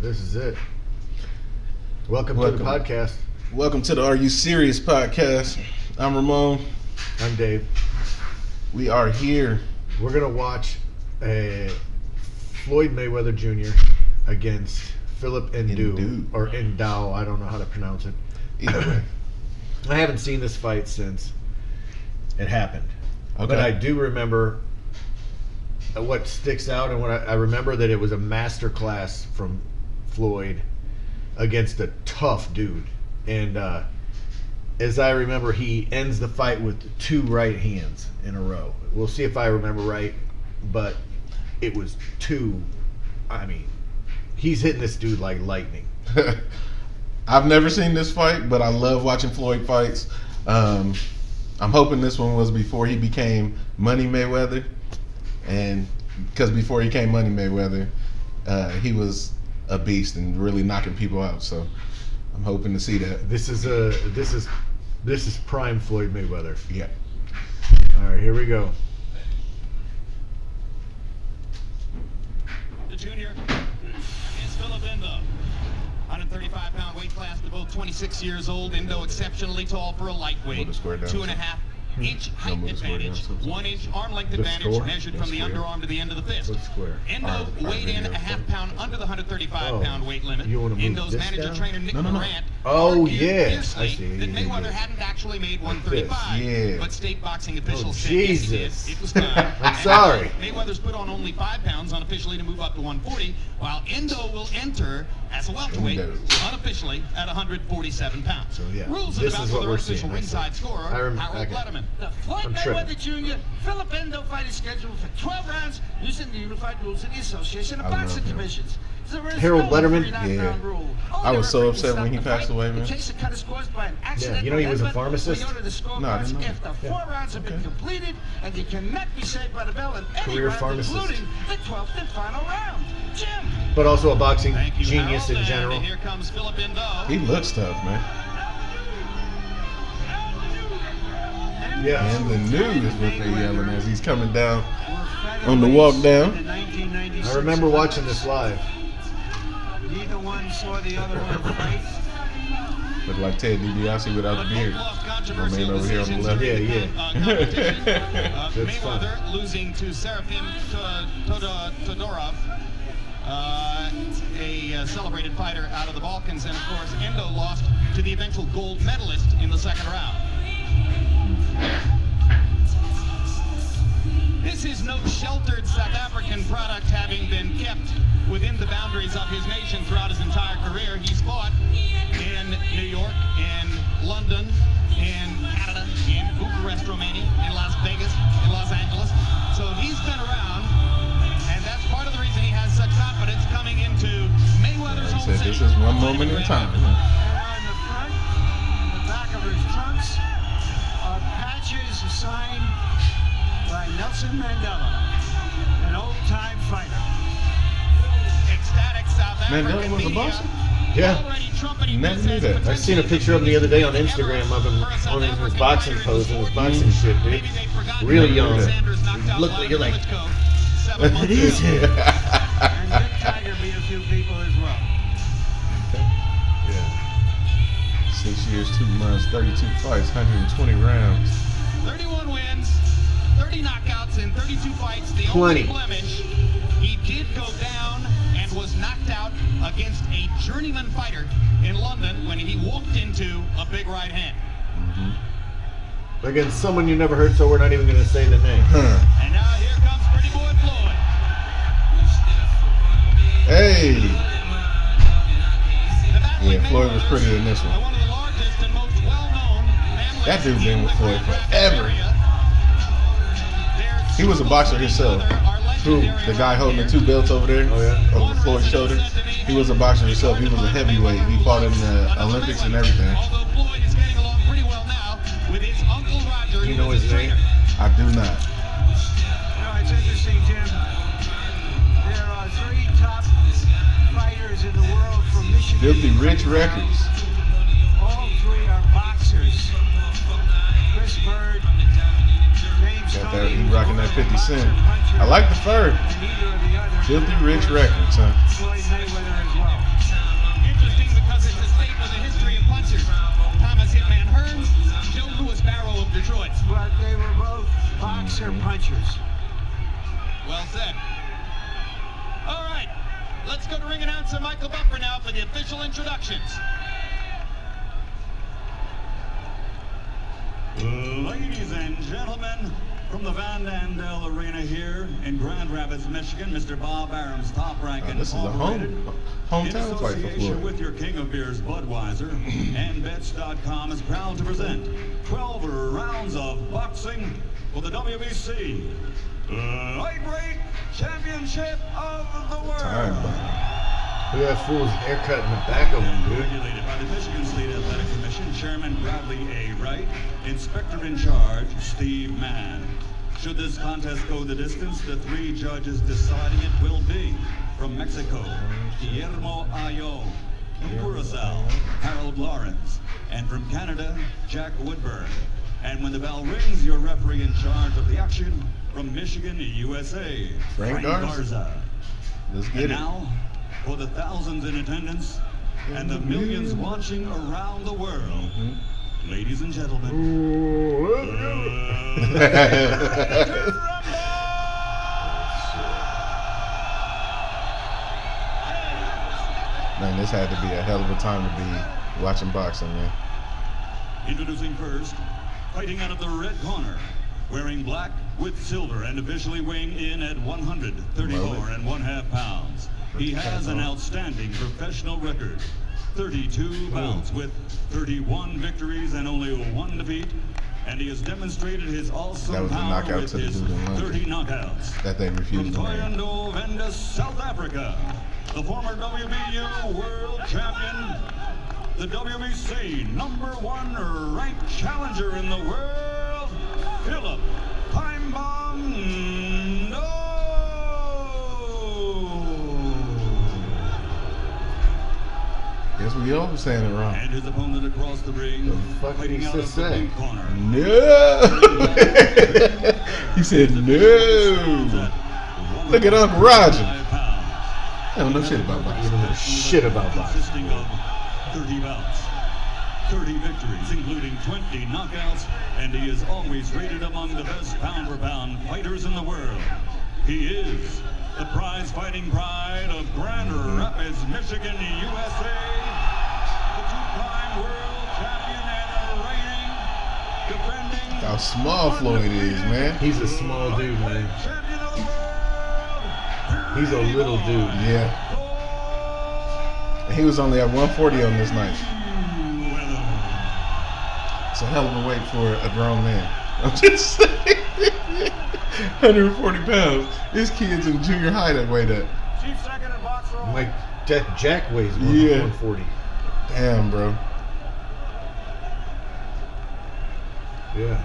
This is it. Welcome to the podcast. Welcome to the Are You Serious podcast. I'm Ramon. I'm Dave. We are here. We're going to watch a Floyd Mayweather Jr. against Phillip Ndou. Or Ndou. I don't know how to pronounce it. Either way. I haven't seen this fight since it happened. Okay. But I do remember what sticks out, and what I remember that it was a master class from Floyd against a tough dude. And as I remember, he ends the fight with two right hands in a row. We'll see if I remember right, but it was two. I mean, he's hitting this dude like lightning. I've never seen this fight, but I love watching Floyd fights. I'm hoping this one was before he became Money Mayweather. And because before he became Money Mayweather, he was a beast and really knocking people out. So I'm hoping to see that. This is prime Floyd Mayweather. Yeah. All right, here we go. The junior is Phillip Ndou. 135-pound weight class. They're both 26 years old. Ndou exceptionally tall for a lightweight. 2.5-inch height advantage. 1-inch arm length advantage measured from the underarm to the end of the fist. Ndou weighed in a half-pound under the 135-pound weight limit. Ndou's manager trainer Nick Morant I see. that Mayweather hadn't actually made 135, but state boxing officials said Jesus. yes, he did. It was time. I'm sorry. Mayweather's put on only 5 pounds unofficially to move up to 140, while Ndou will enter as a welterweight unofficially at 147 pounds. So, yeah, Rules this of is the what bout we're with seeing. official ringside scorer Harold Letterman. The Floyd Mayweather Jr. Phillip Ndou fight is scheduled for 12 rounds using the unified rules of the Association of Boxing Commissions. Harold Letterman? Yeah. I was so upset when he passed away, man. Yeah, you know he was a pharmacist? No, I didn't know. After 4 rounds have been completed, and you cannot be saved by the bell in any Career round, pharmacist. including the 12th and final round. Jim. But also a boxing Thank you, genius Harold, in general. And here comes Phillip Ndou. He looks tough, man. Yeah. And the news is what they're yelling as he's coming down on the walk down. I remember watching this live. Neither one saw the other one fight. Look like Ted DiBiase without the beard. My man over here on the left. Yeah. That's fun. Mayweather losing to Serafim Todorov, a celebrated fighter out of the Balkans, and of course Ndou lost to the eventual gold medalist in the second round. This is no sheltered South African product, having been kept within the boundaries of his nation throughout his entire career. He's fought in New York, in London, in Canada, in Bucharest, Romania, in Las Vegas, in Los Angeles. So he's been around, and that's part of the reason he has such confidence coming into Mayweather's home He said this is one moment in time. And on the front, the back of his trunks, are patches signed by Nelson Mandela, an old-time fighter. Ecstatic South African Mandela was a media boxer? Yeah. already trumpeting Never this knew as that. potentially I seen a picture of him the other day on Instagram of him on his boxing pose and his boxing shit, dude. Maybe they've forgotten Really that young. Sanders knocked out Look like you're like, Klitschko 7 months it is ago. him. And Dick Tiger beat a few people as well. Yeah. 6 years, 2 months, 32 fights, 120 rounds. 31 wins, 30 knockouts in 32 fights. The Plenty. only blemish, he did go down and was knocked out against a journeyman fighter in London when he walked into a big right hand. Against someone you never heard, so we're not even going to say the name. And now here comes Pretty Boy Floyd. Hey! The battling Yeah, Floyd was pretty in this one. One of the largest and most well-known families That dude been with Floyd in the forever. area. Their He was a boxer himself. Who? The guy holding the 2 belts over there, Oh, yeah? over Floyd's shoulder. He was a boxer himself. He was a heavyweight. He fought in the Olympics and everything. Although Floyd is getting along pretty well now with his uncle Roger. You know his name? I do not. You know, it's interesting, Jim. There are 3 top fighters in the world from Michigan. Filthy Rich Records. All 3 are boxers. Chris Bird, James Got that, he rocking that 50 Cent. I like the fur. And neither of the other. Filthy Rich Records, huh? Floyd Mayweather as well. boxers. Thomas Hitman Hearns, Joe Louis Barrow of Detroit. But they were both boxer punchers. Well said. All right, let's go to ring announcer Michael Buffer now for the official introductions. Ladies and gentlemen, from the Van Andel Arena here in Grand Rapids, Michigan, Mr. Bob Arum's Top Rank This is a Incorporated, hometown in fight for association Floyd. with your king of beers, Budweiser, and Bets.com is proud to present 12 rounds of boxing for the WBC Lightweight Championship of the World. Time bomb. Look at that fool's haircut in the back of him, dude. Regulated by the Michigan State Athletic Commission, Chairman Bradley A. Wright, Inspector in Charge Steve Mann. Should this contest go the distance, the 3 judges deciding it will be from Mexico, Guillermo Ayo, from Curacao, Harold Lawrence, and from Canada, Jack Woodburn. And when the bell rings, your referee in charge of the action from Michigan, USA, Frank Garza. Let's get and it. now, for the thousands in attendance and the millions watching around the world, ladies and gentlemen, Man, this had to be a hell of a time to be watching boxing, man. introducing first, fighting out of the red corner, wearing black with silver and officially weighing in at 134.5 pounds. He has an outstanding professional record. 32 bouts with 31 victories and only 1 defeat. And he has demonstrated his That awesome was the power knockout with to the his dude in London. 30 knockouts. That they From refused to name. Toyando Venda, South Africa, the former WBU World Champion, the WBC #1 ranked challenger in the world, Phillip Ndou. Guess we all saying it wrong. And his opponent across the ring, The fuck did he fighting out just of the say? blue corner. No! He said no! Look at Uncle Roger. I don't know shit about You boxing. don't know shit about boxing. Consisting of 30 bouts, 30 victories, including 20 knockouts, and he is always rated among the best pound-for-pound fighters in the world. He is the prize-fighting pride of Grand Rapids, Michigan, USA, the 2-time world champion and reigning, defending How small Floyd is, man. He's a small dude, man. champion of the world. He's a little dude. Yeah. And he was only at 140 on this night. It's a hell of a weight for a grown man. I'm just saying. 140 pounds. This kid's in junior high that weighed that. Chief second in box roll. Like Jack weighs Yeah. 140. Damn, bro. Yeah.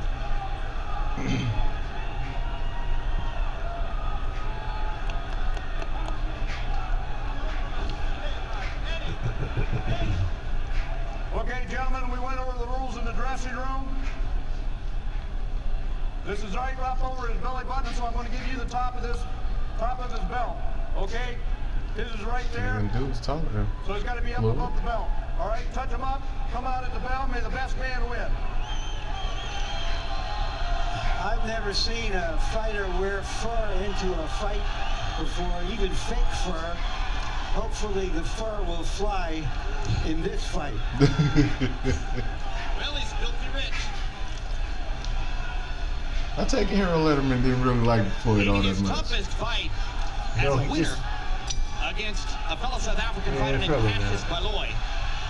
Okay, gentlemen, we went over the rules in the dressing room. This is right up over his belly button, so I'm going to give you the top of his belt. Okay? This is right there. And dude's taller than him. So it's got to be up Little. above the belt. All right, touch him up, come out at the belt, may the best man win. I've never seen a fighter wear fur into a fight before, even fake fur. Hopefully the fur will fly in this fight. Well, he's filthy rich. I take it Harold Letterman didn't really like Floyd all Maybe that his much. toughest fight as No, a he winner just- against a fellow South African Yeah, fighter named probably Cassius not. Baloy.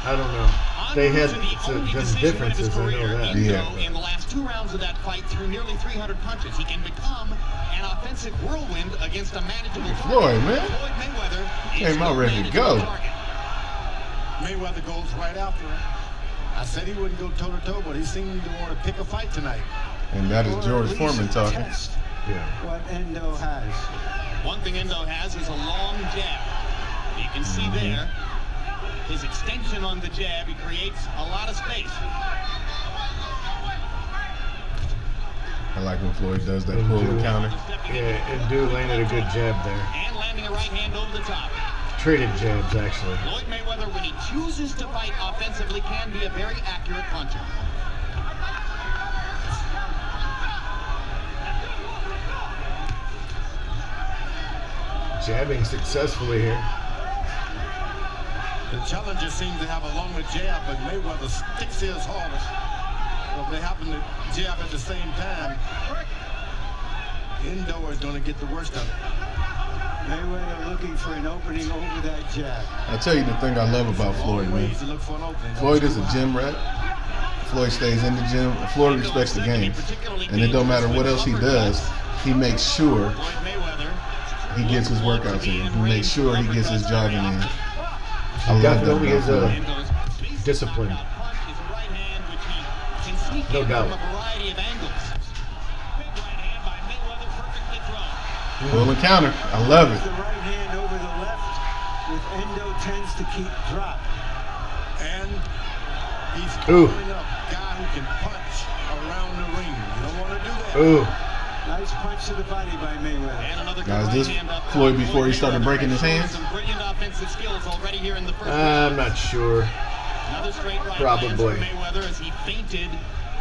I don't know. They En had route to the only some decision win of his differences, I career, know that. Yeah. Ndou, in the last 2 rounds of that fight, threw nearly 300 punches. He can become an offensive whirlwind against a manageable Floyd, man. Floyd Mayweather Came is out no ready to manageable go. target. Mayweather goes right after him. I said he wouldn't go toe-to-toe, but he seemed to want to pick a fight tonight. And that is Or George at Foreman least talking. test Yeah. what Ndou has. One thing Ndou has is a long jab. You can see there his extension on the jab. He creates a lot of space. I like when Floyd does that pull and counter. Yeah, and Ndou landed a good jab there. And landing a right hand over the top. Traded jabs, actually. Floyd Mayweather, when he chooses to fight offensively, can be a very accurate puncher. Jabbing successfully here. The challenger seems to have a longer jab, but Mayweather sticks his hardest. So if they happen to jab at the same time, Ndou is going to get the worst of it. Mayweather looking for an opening over that jab. I tell you the thing I love about Floyd, man. Ways to look for an opening. Floyd is a gym rat. Floyd stays in the gym. Floyd respects the game. And it don't matter what else he does, he makes sure he gets his workouts in. He makes sure he gets his jogging in. I love that Definitely is about disciplined. No doubt. Full encounter. I love it. The right hand over the left, with Ndou tends to keep drop. And he's Ooh. calling up a guy who can punch around the ring. You don't want to do that. Ooh. Nice punch to the body by Mayweather. Now, is this Floyd before he started breaking his hands? I'm not sure. Another straight right Probably. lands for Mayweather as he feinted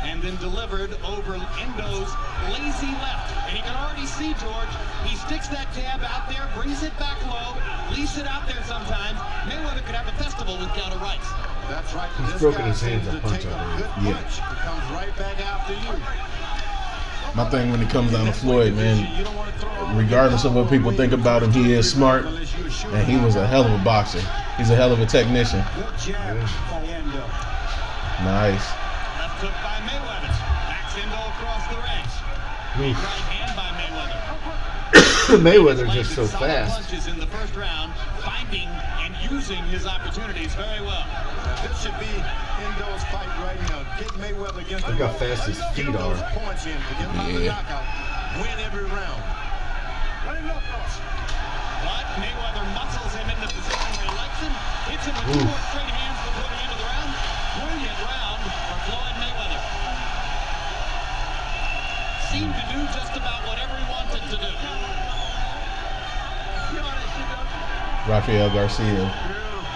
and then delivered over Ndou's lazy left. And you can already see, George, he sticks that jab out there, brings it back low, leaves it out there sometimes. Mayweather could have a festival with counter rights. That's right. He's This broken guy his hands seems a to punch take out a there. good Yeah. punch. He comes right back after you. My thing when it comes down to Floyd, man, regardless of what people think about him, he is smart, and he was a hell of a boxer. He's a hell of a technician. Good jab by Ndou. Nice. Left hook by Mayweather. Backs Ndou across the ranks. Big right hand by Mayweather. Mayweather's just so Landed solid fast. punches in the first round, finding and using his opportunities very well. This should be Ndou's fight right now. Get Mayweather against Look how fast his Get feet those are. points in to get him out of the Yeah. knockout. Win every round. But Mayweather muscles him into position where he likes him, hits him with two more straight hands before the end of the round. Brilliant round for Floyd Mayweather. Seemed to do just about whatever he wanted to do. Rafael Garcia.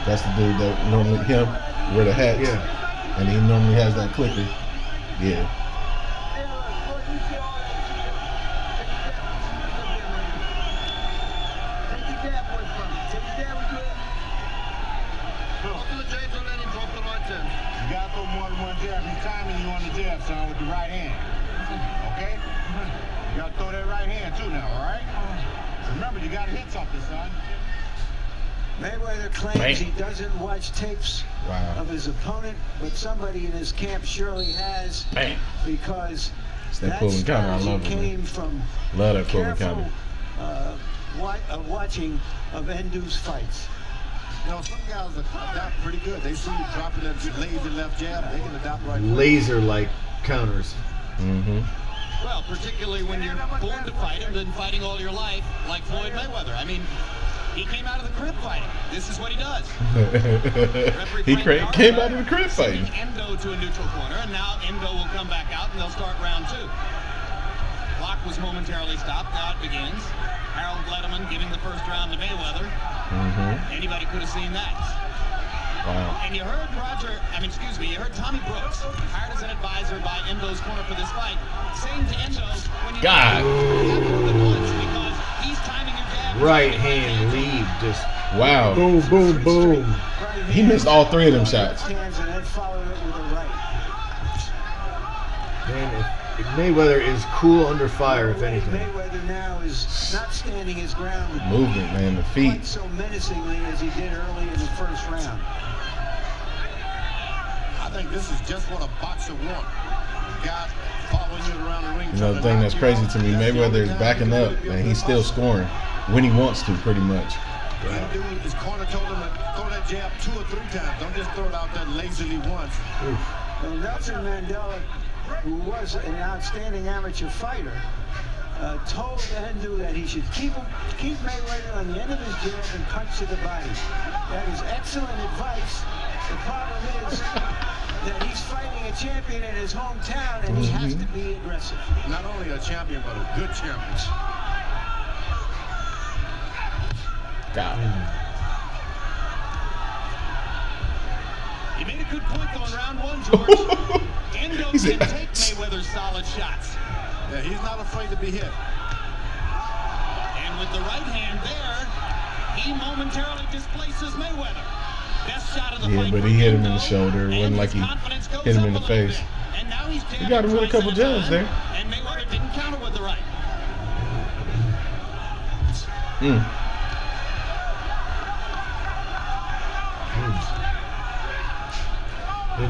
That's the dude that normally him wear the hats. Yeah. And he normally has that clicker. Yeah. You got to throw more than one jab. He's timing you on the jab, son, with the right hand. Okay? You got to throw that right hand, too, now, all right? Remember, you got to hit something, son. Mayweather claims he doesn't watch tapes Wow. of his opponent, but somebody in his camp surely has, Bam. because It's that that pull and counter. I strategy love it, man. came from Love that pull and careful counter. watching of Ndou's fights. You know, some guys adapt pretty good. They see you dropping that lazy left jab, they can adapt right quick. Laser-like counters. Mm-hmm. Well, particularly when you're born to fight and been fighting all your life, like Floyd Mayweather. I mean, he came out of the crib fighting. This is what he does. He came out of the crib Sending fighting. Ndou to a neutral corner, and now Ndou will come back out, and they'll start round two. Clock was momentarily stopped. Now it begins. Harold Letterman giving the first round to Mayweather. Mm-hmm. Anybody could have seen that. Wow. And you heard you heard Tommy Brooks, hired as an advisor by Ndou's corner for this fight, saying to Ndou, when you God. the points because he's timing your jab. Right hand lead, just Wow. boom, boom, boom. He missed all three of them shots. Hands and then followed it with a right. Man, if Mayweather is cool under fire, if anything. Mayweather now is not standing his ground Movement, man. The quite feet. so menacingly as he did early in the first round. I think this is just what a boxer wants. Guys following you around the ring. You know, the thing that's crazy to me, Mayweather is backing up, and he's still scoring when he wants to, pretty much. Dude, his corner told him to throw that jab 2 or 3 times. Don't just throw it out there lazily once. Well, Nelson Mandela, who was an outstanding amateur fighter, told Ndou that he should keep Mayweather on the end of his jab and punch to the body. That is excellent advice. The problem is that he's fighting a champion in his hometown, and he has to be aggressive. Not only a champion, but a good champion. God. good point though in round one, George. Endo He said, can take Mayweather's solid shots. Yeah, he's not afraid to be hit. And with the right hand there, he momentarily displaces Mayweather. Best shot of the Yeah, fight but for he hit him in Endo, the shoulder. It wasn't and like his he confidence goes hit him up in a the little face. bit. And now he's He got him with a twice couple at jabs time, there. And Mayweather didn't counter with the right.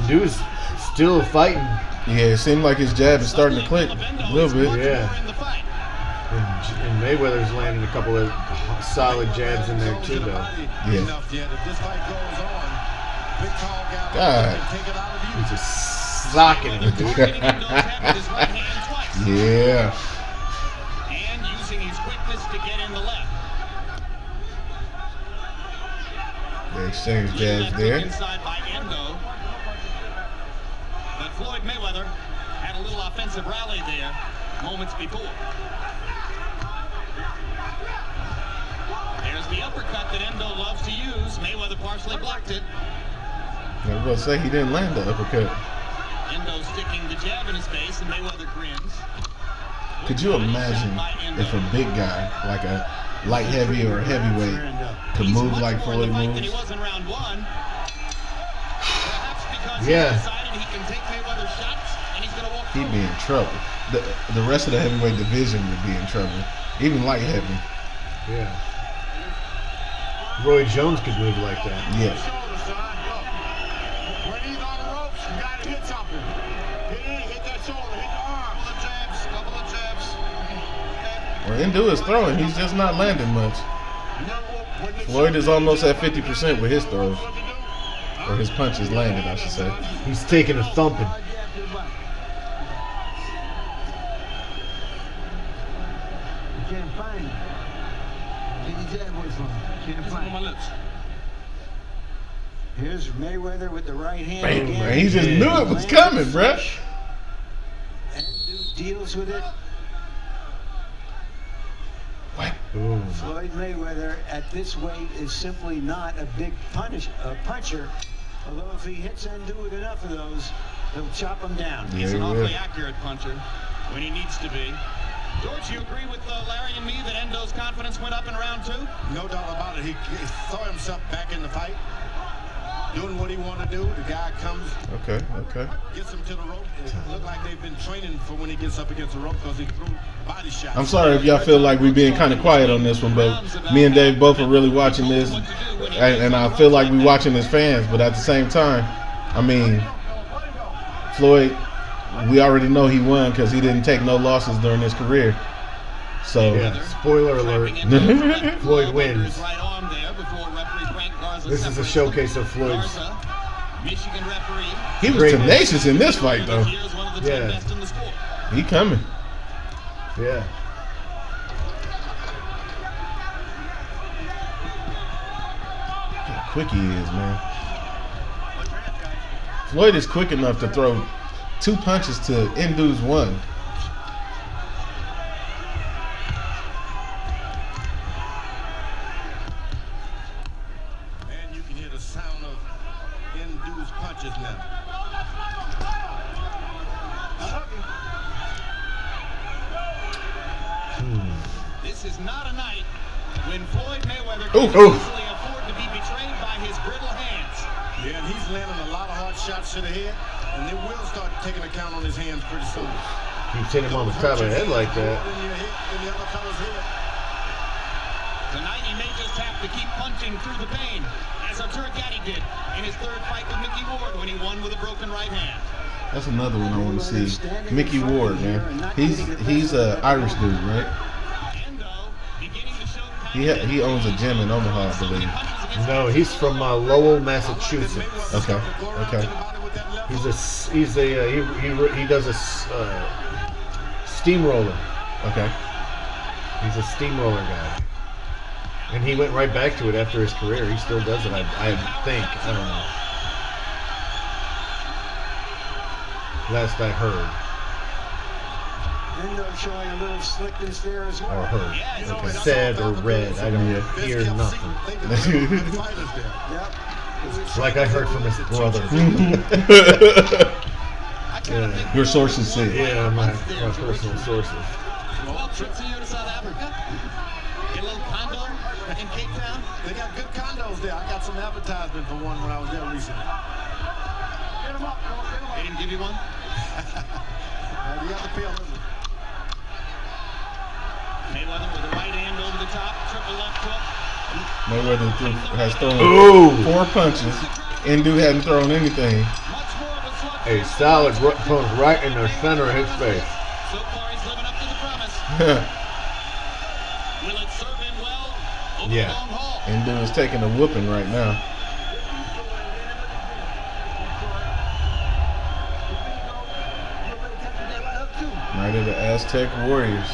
Ndou's still fighting. Yeah, it seemed like his jab is starting to click a little bit. Yeah. And Mayweather's landing a couple of solid jabs in there too, though. Yeah. If this fight goes on, big tall guy God. can take it out of you. He's just socking him, dude. Yeah. And using his quickness to get in the left. They exchanged jabs Left there. hook inside by Endo. But Floyd Mayweather had a little offensive rally there moments before. There's the uppercut that Endo loves to use. Mayweather partially blocked it. I was going to say he didn't land the uppercut. Endo sticking the jab in his face, and Mayweather grins. Could you imagine if a big guy, like a light heavy or a heavyweight, could He's move much like more in the Floyd fight moves? than he was in round one. Perhaps because Yeah. he decided he can take Mayweather's shots, and he's going to walk He'd through. be in trouble. The rest of the heavyweight division would be in trouble. Even light heavy. Yeah. Roy Jones could move like that. Yeah. Shoulder, son. Look. When he's on the ropes, you gotta hit something. Hit that shoulder, hit the arm. Couple of jabs. Well, Ndou is throwing. He's just not landing much. Floyd is almost at 50% with his throws. Or his punches landed, I should say. He's taking a thumping. You can't find him. Get your jab away from him. Can't find him. Here's Mayweather with the right hand Bam, again. man. He just knew it was coming, bruh. And Ndou deals with it. What? Boom. Floyd Mayweather at this weight is simply not a big puncher. Although if he hits Ndou with enough of those, he'll chop him down. Yeah, He's he an will. awfully accurate puncher when he needs to be. George, you agree with Larry and me that Endo's confidence went up in round two? No doubt about it. He threw himself back in the fight, doing what he wanted to do. The guy comes, Okay. gets him to the rope. It looked like they've been training for when he gets up against the rope because he threw body shots. I'm sorry if y'all feel like we're being kind of quiet on this one, but me and Dave both are really watching this, and I feel like we're watching as fans, but at the same time, I mean, Floyd, we already know he won because he didn't take no losses during his career. So, Yeah. Spoiler alert. Floyd wins. This is a showcase of Floyd's. Michigan referee. he was Great. tenacious in this fight, though. Yeah. He coming. Yeah. How quick he is, man. Floyd is quick enough to throw 2 punches to Ndou's 1. And you can hear the sound of Ndou's punches now. This is not a night when Floyd Mayweather Ooh, can ooh. easily afford to be betrayed by his brittle hands. Yeah, and he's landing a lot of hard shots to the head, and they will start taking account on his hands pretty soon. Keeps hitting him on the top of the head like that. In your head, in the other fellow's head. Tonight he may just have to keep punching through the pain, as Turgatti did in his third fight with Mickey Ward when he won with a broken right hand. That's another one I want to see. Mickey Ward, man. He's a Irish dude, right? Endo beginning to show He owns a gym in Omaha, I believe. No, he's from Lowell, Massachusetts. Okay. He does a steamroller. Okay. He's a steamroller guy. And he went right back to it after his career. He still does it, I think. I don't know. Last I heard. Endo showing a little slickness there as Or well. heard. Okay. Said or read. I don't hear nothing. Yep. Like I heard from his brother. Yeah. Your sources say. Yeah, my personal sources. 12 trips a year to South Africa. Get a little condo in Cape Town. They got good condos there. I got some advertisement for one when I was there recently. Get them up, Cole. Get them up. They didn't give you one? You got to pay a little. Mayweather with the right hand over the top, triple left hook. Mayweather has thrown Ooh. 4 punches. Ndou hadn't thrown anything. Much more of a slug. A solid punch right in the center of his face. So far he's living up to the promise. Will it serve him well over Yeah. the long haul? Ndou is taking a whooping right now. Night of the Aztec Warriors.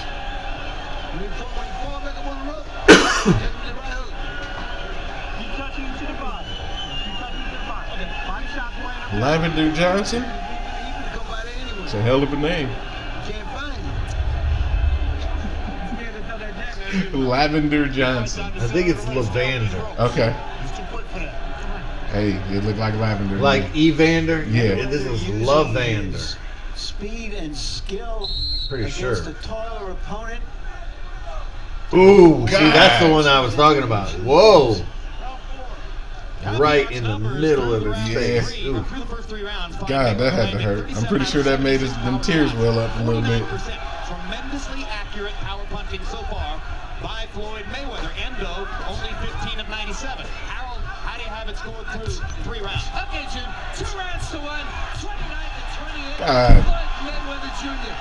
Lavender Johnson? It's a hell of a name. Lavender Johnson. I think it's Lavander. Okay. Hey, it looked like lavender. to Like me. Evander? Yeah. This is Lavander. Speed and skill Pretty against sure. a taller opponent. Ooh, see, that's the one I was talking about. Whoa. Right in the middle of his face. Ooh. Through the first 3 rounds, God, that had to hurt. I'm pretty sure that made them tears well up a little bit. 49%. Tremendously accurate power punching so far by Floyd Mayweather. Ndou only 15 of 97. Harold, how do you have it scored through 3 rounds? Okay, Jim. 2 rounds to 1, 29 to 28. God. Floyd Mayweather Jr.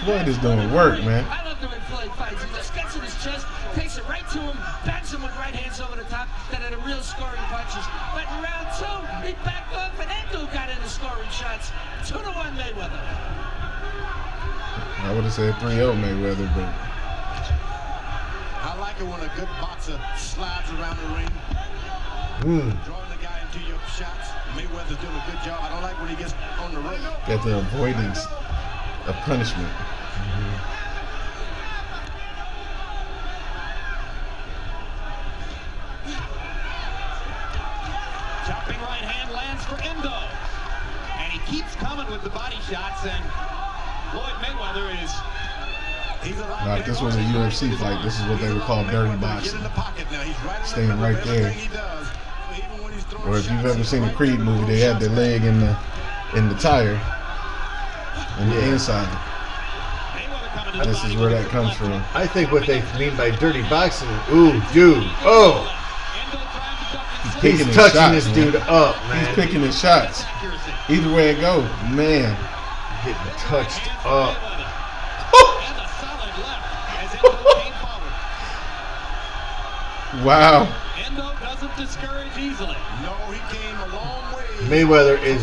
Floyd is doing work, man. I love the way Floyd fights. He just gets in his chest, takes it right to him, backs him with right hands over the top, that are the real scoring punches. But in round 2, he backed off and Ndou got in the scoring shots. 2-1 Mayweather. I would have said 3-0 Mayweather, but I like it when a good boxer slides around the ring, drawing the guy into your shots. Mayweather's doing a good job. I don't like when he gets on the ring. got the avoidance of punishment. Chopping right hand lands for Ndou. And he keeps coming with the body shots, and Floyd Mayweather is... Now, if this was a UFC fight, this is what they would call dirty boxing. Staying right there. Or if you've ever seen a Creed movie, they had their leg in the tire, in the inside. This is where that comes from. I think what they mean by dirty boxing, ooh, dude, oh, He's picking he's his touching shots, this man. dude up, man. He's picking his shots. Either way it go, man. Getting touched up. And a solid left as Ndou came forward. Wow. Ndou doesn't discourage easily. No, he came a long way. Mayweather is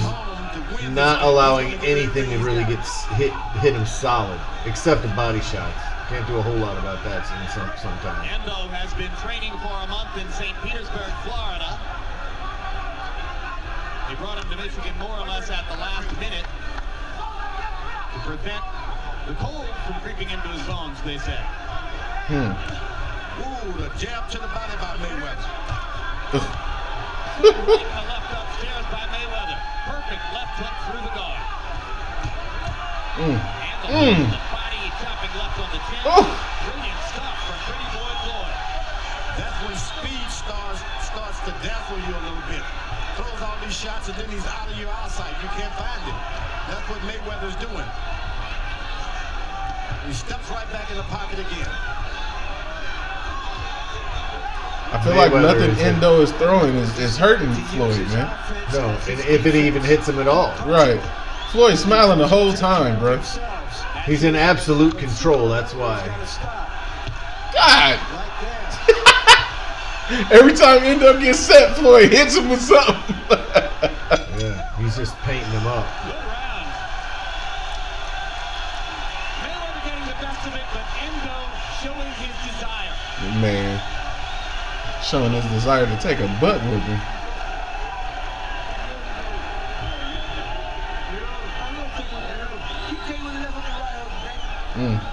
not allowing anything to really get hit him solid, except the body shots. Can't do a whole lot about that sometimes. Ndou has been training for a month in St. Petersburg, Florida. They brought him to Michigan more or less at the last minute to prevent the cold from creeping into his bones, they said. Ooh, the jab to the body by Mayweather. Taking the left upstairs by Mayweather. Perfect left hook through the guard. And the body chopping left on the chin. Brilliant stuff from Pretty Boy Floyd. That's when speed starts to dazzle you a little bit. Throws all these shots and then he's out of your eyesight. You can't find him. That's what Mayweather's doing. He steps right back in the pocket again. I feel like nothing Ndou is throwing is hurting Floyd, man. No, and if it even hits him at all. Right. Floyd's smiling the whole time, bro. He's in absolute control, that's why. God. Every time Ndou gets set, Floyd hits him with something. Yeah, he's just painting him up. Good round. Mayweather getting the best of it, but Ndou showing his desire. Man. Showing his desire to take a butt whooping.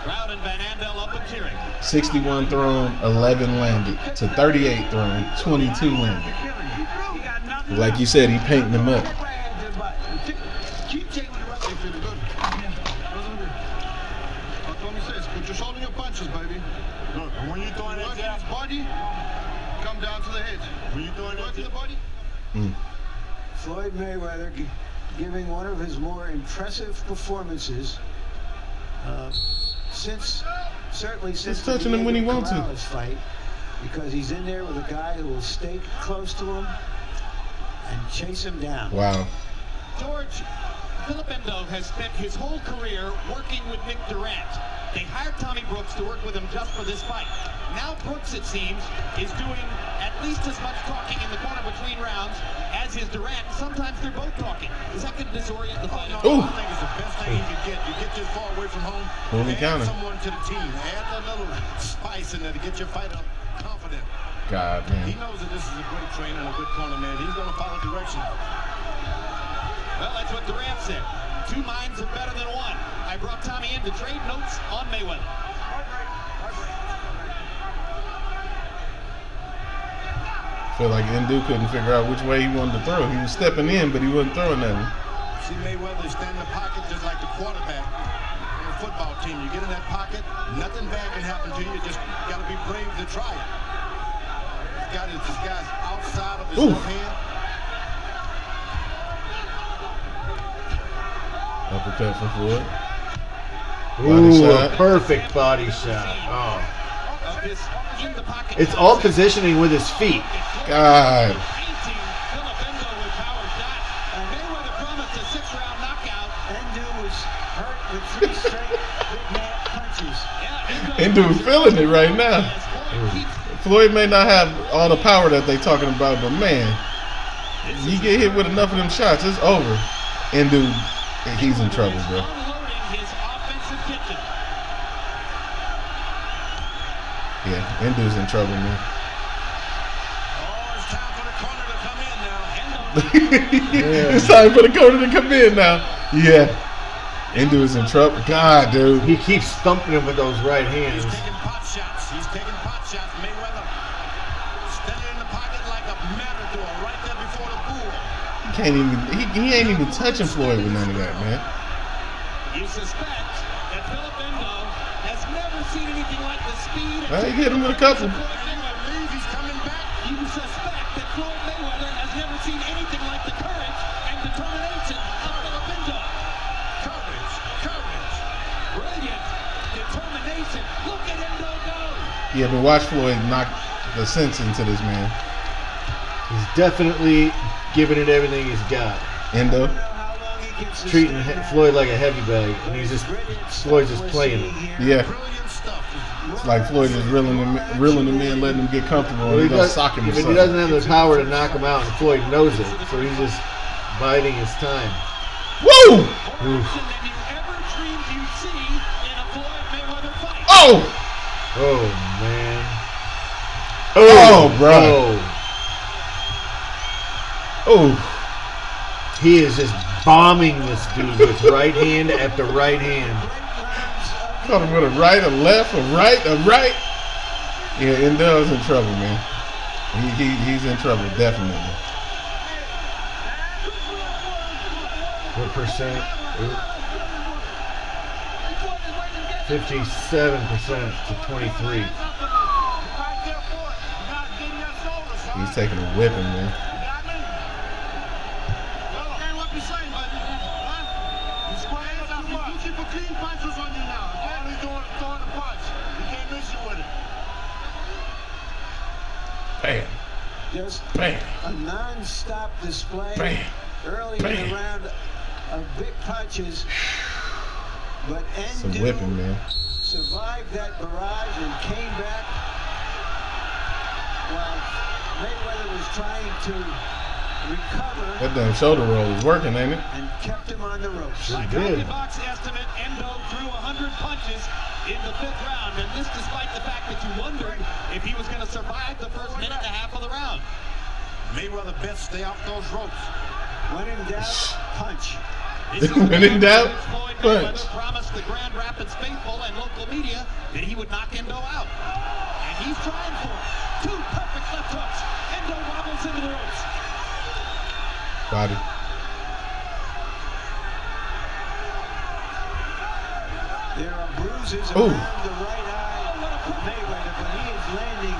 Crowd and Van Andel up and cheering. 61 thrown, 11 landed. To 38 thrown, 22 landed. Like you said, he painting them up. Keep taking the right. They feel good. Tommy says, put your shoulder in your punches, baby. Look, and when you're throwing that Working jab, his body, come down to the head. when you're throwing that Working the jab, body. Floyd Mayweather giving one of his more impressive performances certainly since the touching him when he Diego wants to. Morales fight, because he's in there with a guy who will stay close to him and chase him down. Wow. George, Phillip Ndou has spent his whole career working with Nick Durant. They hired Tommy Brooks to work with him just for this fight. Now Brooks, it seems, is doing at least as much talking in the corner between rounds as is Durant. Sometimes they're both talking. Is that going to disorient the fighter? Ooh. I think it's the best thing he could get. You get this far away from home, Holy add counter. someone to the team. Add a little spice in there to get your fighter confident. God, He man. knows that this is a great trainer and a good corner man. He's going to follow direction. Well, that's what Durant said. Two minds are better than one. I brought Tommy in to trade notes on Mayweather. Feel like Ndou couldn't figure out which way he wanted to throw. He was stepping in, but he wasn't throwing nothing. See Mayweather stand in the pocket just like the quarterback on a football team. You get in that pocket, nothing bad can happen to you. You just got to be brave to try it. This guy's outside of his Ooh. left hand. Uppercut for Floyd. Ooh, shot. a perfect body shot. Oh. Of his in-the-pocket It's all positioning with his feet. God. painting Phillip Ndou with power shot. Mayweather promised a 6-round knockout. Ndou was hurt with 3 straight big man punches. Yeah, Ndou feeling it right now. as Floyd keeps Floyd may not have all the power that they talking about, but man, you get hit with enough of them shots, it's over. Ndou, he's in trouble, bro. unloading his offensive kitchen. Yeah, Ndou's in trouble, man. Oh, it's time for the corner to come in now. It's time for the corner to come in now. Yeah. Ndou is in trouble. God, dude. He keeps thumping him with those right hands. He's taking pot shots. He's taking pot shots. Mayweather standing in the pocket like a matador right there before the bull. He can't even. He ain't even touching Floyd with none of that, man. You suspect that Phillip Ndou has never seen anything like the speed and Well, he hit him with a couple. Floyd I Mayweather. believe he's coming back. You suspect that Floyd Mayweather has never seen anything like the courage and determination of Phillip Ndou. Courage, courage. Brilliant determination. Look at Ndou go. Yeah, but watch Floyd knock the sense into this man. He's definitely giving it everything he's got. Ndou. Treating Floyd like a heavy bag, and he's just Floyd's just playing it. Yeah. Brilliant stuff. It's like Floyd is reeling him in, letting him get comfortable, Well, and he he's gonna does, sock him or but he something. doesn't have the power to knock him out, and Floyd knows it, so he's just biding his time. Woo! More action than you ever dreamed you'd see in a Floyd Mayweather fight. Oh! Oh man! Oh, bro! Oh! He is just bombing this dude with right hand after right hand. Caught him with a right, a left, a right, a right. Yeah, Ndou's in trouble, man. He's in trouble, definitely. What percent? 57% to 23. He's taking a whipping, man. Bam, Just bam, a non-stop display bam. early in Bam. the round of big punches. But Some Ndou whipping, man. survived that barrage and came back while Mayweather was trying to recover That damn shoulder roll is working, ain't it? and kept him on the ropes. By Good. box estimate, Ndou threw 100 punches in the 5th round, and this despite the fact that you wondered if he was going to survive the first minute and a half of the round. Mayweather best stay off those ropes. When in doubt, punch. This is When in doubt, Floyd punch. Mayweather promised the Grand Rapids faithful and local media that he would knock Ndou out. And he's trying for it. 2 perfect left hooks. Ndou wobbles into the ropes. Body. There are bruises Ooh. around the right eye of Mayweather, but he is landing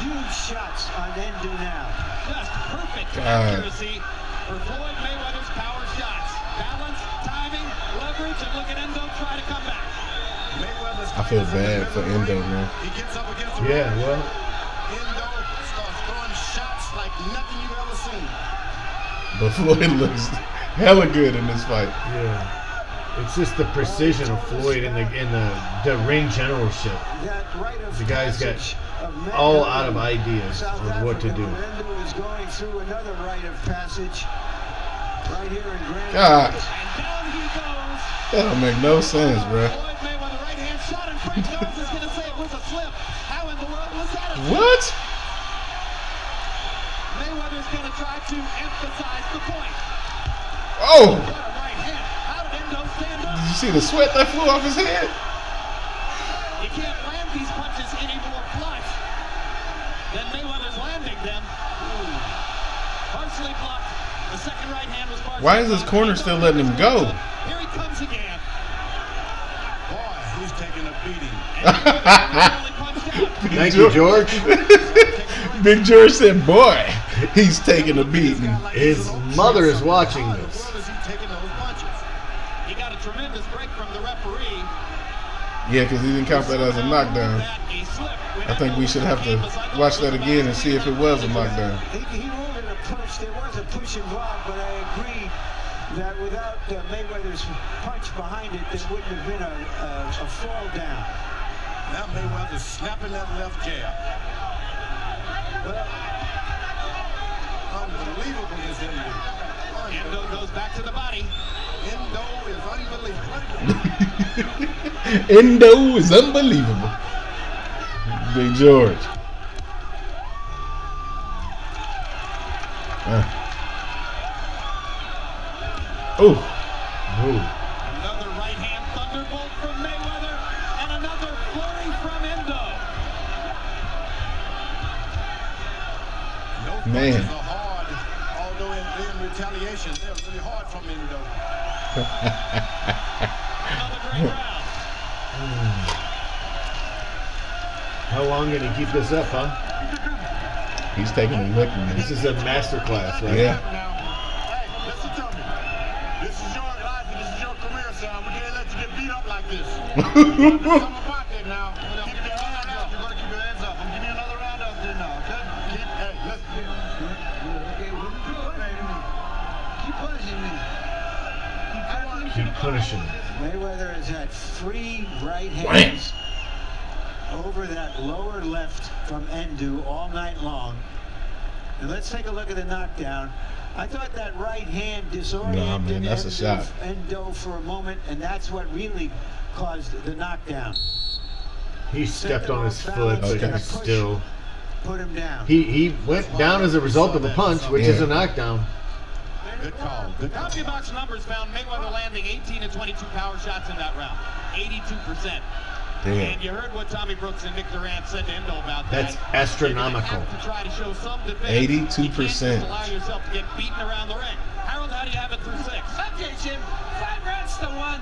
huge shots on Ndou now. Just perfect God. accuracy for Floyd Mayweather's power shots. Balance, timing, leverage, and look at Ndou try to come back. I feel bad for Ndou, man. He gets up against the Yeah, ring. well, Ndou starts throwing shots like nothing you've ever seen. But Floyd looks hella good in this fight. yeah. It's just the precision of Floyd and the ring generalship. That rite of The guy's got passage of all Ndou, out of ideas South on what to Africa, do. Ndou is going through another rite of passage right here in Grand God, Rapids. And down he goes. that don't make no sense, bro. Floyd Mayweather right hand shot, and Frank Jones is going to say it was a slip. How in the world was that a slip? What? Mayweather's going to try to emphasize the point. Oh! What a right hand. How did Ndou stand up? Did you see the sweat that flew off his head? You can't land these punches any more flush than Mayweather's landing them. Ooh. Partially blocked. The second right hand was partially Why is his blocked. corner still letting him go? Here he comes again. Boy, he's taking a beating. And Mayweather punched out. Thank you, George. Big George said, boy, he's taking a beating. His mother is watching How in the this. world is he taking those punches? He got a tremendous break from the referee. Yeah, because he didn't count that as a knockdown. I think we should have to watch that again and see if it was a knockdown. He ruled it a push. There was a push involved, but I agree that without Mayweather's punch behind it, there wouldn't have been a fall down. Now Mayweather's snapping that left jab. Unbelievable, this Ndou. Ndou goes back to the body. Ndou is unbelievable. Ndou is unbelievable. Big George. Oh. Another right hand thunderbolt from Mayweather, and another flurry from Ndou. Those Man. punches are hard, although in retaliation, they're really hard from Ndou. Another great round. How long can he keep this up, huh? He's taking a licking, man. This is a master class, right? Yeah. Now, hey, listen to me. This is your life and this is your career, son. We can't let you get beat up like this. Come about that now. Keep your hands up. You're going to keep your hands up. I'm giving you another round up there now, okay? Hey, listen. Keep punishing me. Keep punishing him. Mayweather has had 3 right hands over that lower left from Ndou all night long. And let's take a look at the knockdown. I thought that right hand disoriented Nah, man, that's a shot. Ndou for a moment, and that's what really caused the knockdown. He stepped on his foot, but Okay. he's still. Put him down. He went down as a result of a punch, which is a knockdown. Good call. Good call. CompuBox numbers found Mayweather landing 18 to 22 power shots in that round. 82%. Damn. And you heard what Tommy Brooks and Nick Durant said to Ndou about that. That's astronomical. You have to try to show some defense. 82%. You can't just allow yourself to get beaten around the ring. Harold, how do you have it through 6? Okay, Jim. 5 rounds to 1.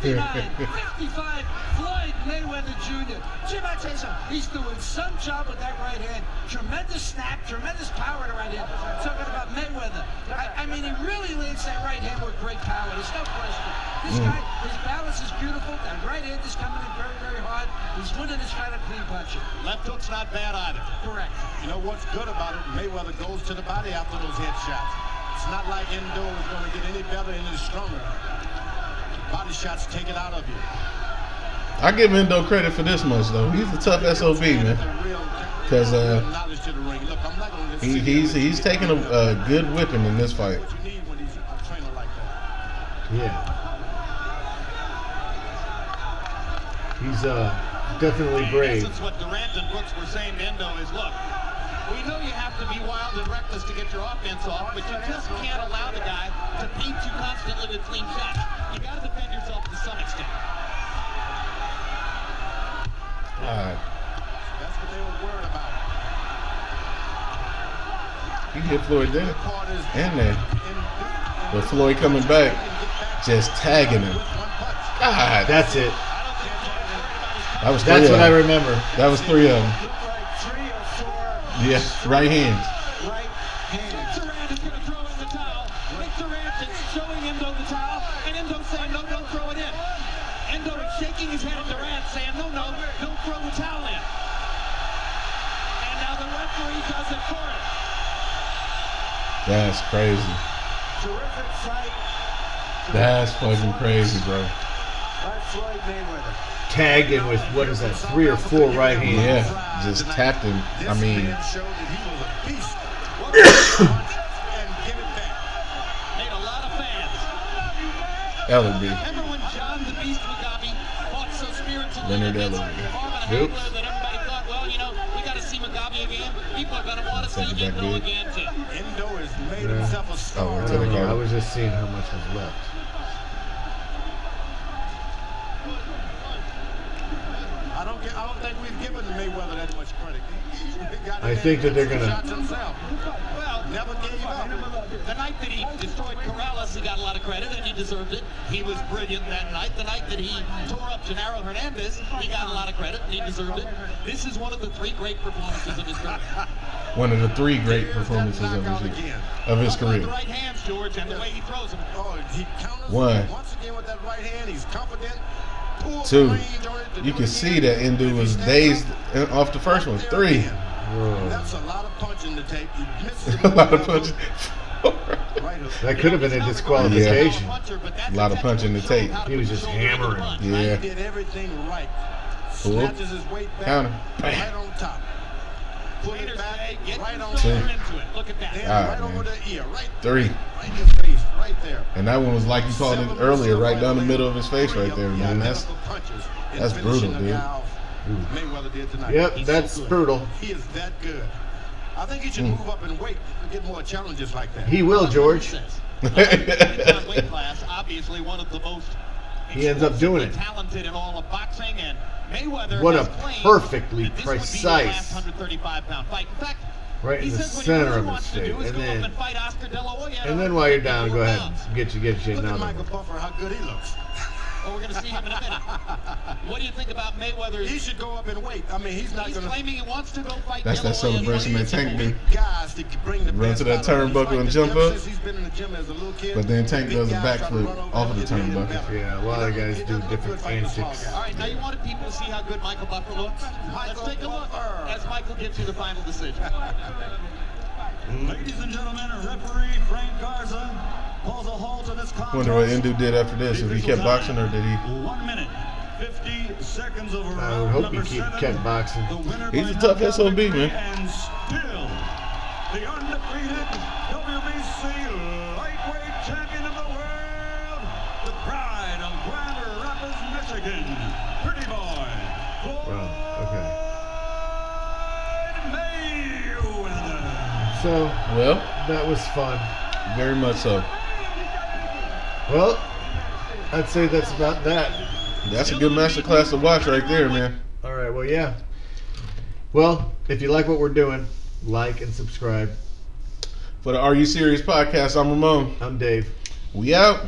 59, 55. Floyd Mayweather Jr. Jim, I tell you something. He's doing some job with that right hand. Tremendous snap, tremendous power in the right hand. Talking about Mayweather. I mean, he really lands that right hand with great power. There's no question. This guy, his balance is beautiful. That right hand is coming in very, very hard. He's winning this fight of clean punching. Left hook's not bad either. Correct. You know what's good about it? Mayweather goes to the body after those headshots. It's not like Ndou is going to get any better and any stronger. Body shots take it out of you. I give Ndou credit for this much, though. He's a tough SOB, man. Because knowledge to the ring. Look, I'm not going to he's taking a good whipping in this fight. what you need when he's a trainer like that. Yeah. He's definitely In brave. essence, what Durant and Brooks were saying to Ndou is, look, we know you have to be wild and reckless to get your offense off, but you just can't allow the guy to beat you constantly with clean shots. You got to defend yourself to some extent. That's what they were worried about. He hit Floyd there and there. But Floyd coming back, just tagging him. God, That's it. that was That's what I them. remember. That was 3 of them. Like 3 or 4 Yeah, right hands. right hands. Durant is going to throw in the towel. Durant is showing Endo the towel, and Endo saying, no, don't throw it in. Endo is shaking his head at Durant, saying, no, don't throw the towel in. And now the referee does it for him. That's crazy. Terrific fight That's fucking crazy, bro. by Floyd Mayweather. Tagged in with, what is that, 3 or 4 right hands. Yeah, just tapped him. I mean, showed that he was a beast. What a punch and give it back. Made a lot of fans. Ellerby. Remember when John the Beast Mugabe fought so spiritually Leonard against Ellerby. Marvin Oops. Hagler that everybody thought, well, we got to see Mugabe again. People are going to want to see Take it back Endo big. again, too. Endo has made Yeah. himself a star. Oh, I we're don't know. Card. I was just seeing how much was left. I don't think we've given Mayweather that much credit. He got in I there think that and they're took gonna- shots himself. Well, Never gave up. the night that he destroyed Corrales, he got a lot of credit, and he deserved it. He was brilliant that night. The night that he tore up Gennaro Hernandez, he got a lot of credit, and he deserved it. This is one of the 3 great performances of his career. one of the 3 great performances of his How about career. the right hands, George, and the way he throws them. Oh, he counters One. once again with that right hand. He's confident. Pulls 2. range on it to You do can it see again. that Ndou If he was stands dazed up, off the first one. right there 3. again. Whoa. That's a lot of punching to take. He misses A lot of punches. Right hook. That could have been a disqualification. A lot of punching to take. He was just hammering. Yeah. He did everything right. Oop. Snatches his weight back. Counter. Right Bam. on top. Pull it back. Get Right your on shoulder top. into it. Look at that. Then Ah, right man. over the ear. Right 3. Right in his face. Right there. And that one was like you called it earlier, right down the middle of his face right there, man. That's brutal, dude. Mayweather did tonight. Yep, He's that's so good. brutal. He is that good. I think he should move up in weight and get more challenges like that. He will, George. Weight class, obviously one of the most He ends up doing it. talented in all of boxing, and Mayweather What has a claimed perfectly that this would be his precise- last 135-pound fight. In fact, Right he in the says what he center really of his wants to face. do is And go up then, and fight Oscar De La Hoya at and then while you're down, go 154 ahead pounds. and get you Look at another Michael one. Buffer, how good he looks. Well, we're going to see him in a minute. What do you think about Mayweather's? He should go up in weight. I mean, he's not He's going to claiming he wants to go fight That's De La that Hoya. celebration that Tank do. guys to bring the Run best to that out of him. He's turnbuckle like and the jump gym up. since he's been in the gym as a little kid. But then Tank Big does a guys try to backflip run over off of him the and get him turnbuckle. better. Yeah, a lot of guys He do doesn't look different good fighting a small antics. guy. All right, now you wanted people to see how good Michael Buffer looks. Let's Michael take a look Buffer. as Michael gives you the final decision. Ladies and gentlemen, referee Frank Garza calls a halt to this contest. Wonder what Ndou did after this. If he kept boxing or did he? 1 minute, 50 seconds of I round would hope he number 7. kept boxing. The winner He's by a tough knockout SOB, victory man. And still, the undefeated WBC lightweight champion of the world, the pride of Grand Rapids, Michigan, Pretty Boy, Floyd okay. Mayweather. So, Well, that was fun. very much so. Well, I'd say that's about that. That's a good masterclass to watch right there, man. All right, well, yeah. Well, if you like what we're doing, like and subscribe. For the Are You Serious podcast, I'm Ramon. I'm Dave. We out.